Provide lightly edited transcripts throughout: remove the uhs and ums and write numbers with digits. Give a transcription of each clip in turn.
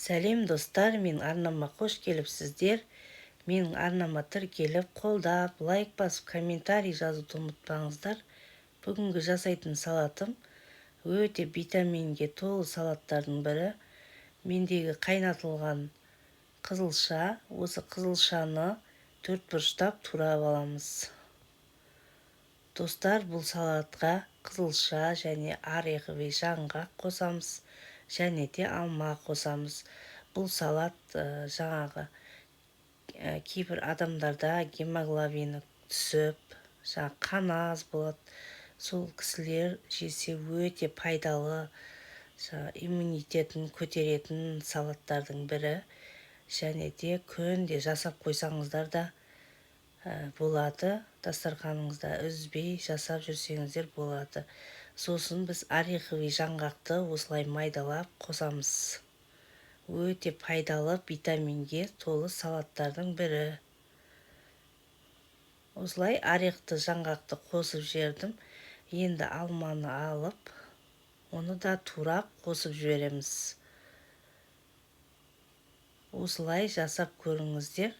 Сәлем достар, менің арнама қош келіпсіздер. Менің арнама тіркеліп, қолдап, лайк басып, комментарий жазуды ұмытпаңыздар. Бүгінгі жасайтын салатым өте витаминге толы салаттардың бірі. Мендегі қайнатылған қызылша. Осы қызылшаны 4 бұрыштап турап аламыз. Достар, бұл салатқа қызылша және ореховый жаңғақ қосамыз, және де алма қосамыз. Бұл салат жаңағы кейбір адамдарда гемоглобині түсіп, қан аз болады. Сол кісілер жесе өте пайдалы, иммунитетін көтеретін салаттардың бірі. Және де күнде жасап қойсаңыздар да болады. Дастарханыңызда үзбей жасап жүрсеңіздер болады. Сосын біз ореховый жаңғақты осылай майдалап қосамыз. Өте пайдалы, витаминге толы салаттардың бірі. Осылай орехты жаңғақты қосып жібердім. Енді алманы алып, оны да турап қосып жібереміз. Осылай жасап көріңіздер.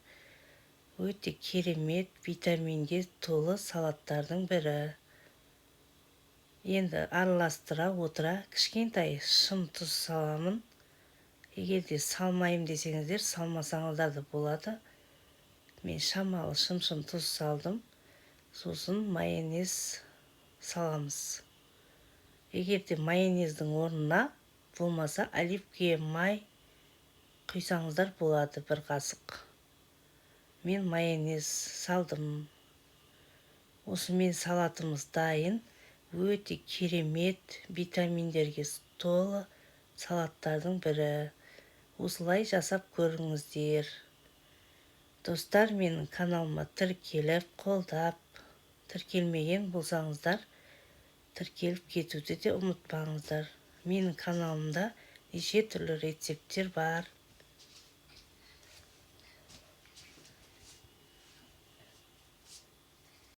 Өте керемет, витаминге толы салаттардың бірі. Енді араластыра отыра кішкентай шым тұз саламын. Егер де салмайым десеңіздер, салмасаңыздар да болады. Мен шамалы шым тұз салдым. Сосын майонез саламыз. Егер де майонездің орнына болмаса оливке май құйсаңыздар болады, 1 қасық. Мен майонез салдым. Осымен салатымыз дайын. Өте керемет, витаминдерге толы салаттардың бірі. Осылай жасап көріңіздер. Достар, менің каналыма тіркеліп, қолдап, тіркелмеген болсаңыздар, тіркеліп кетуді де ұмытпаңыздар. Менің каналымда неше түрлі рецепттер бар.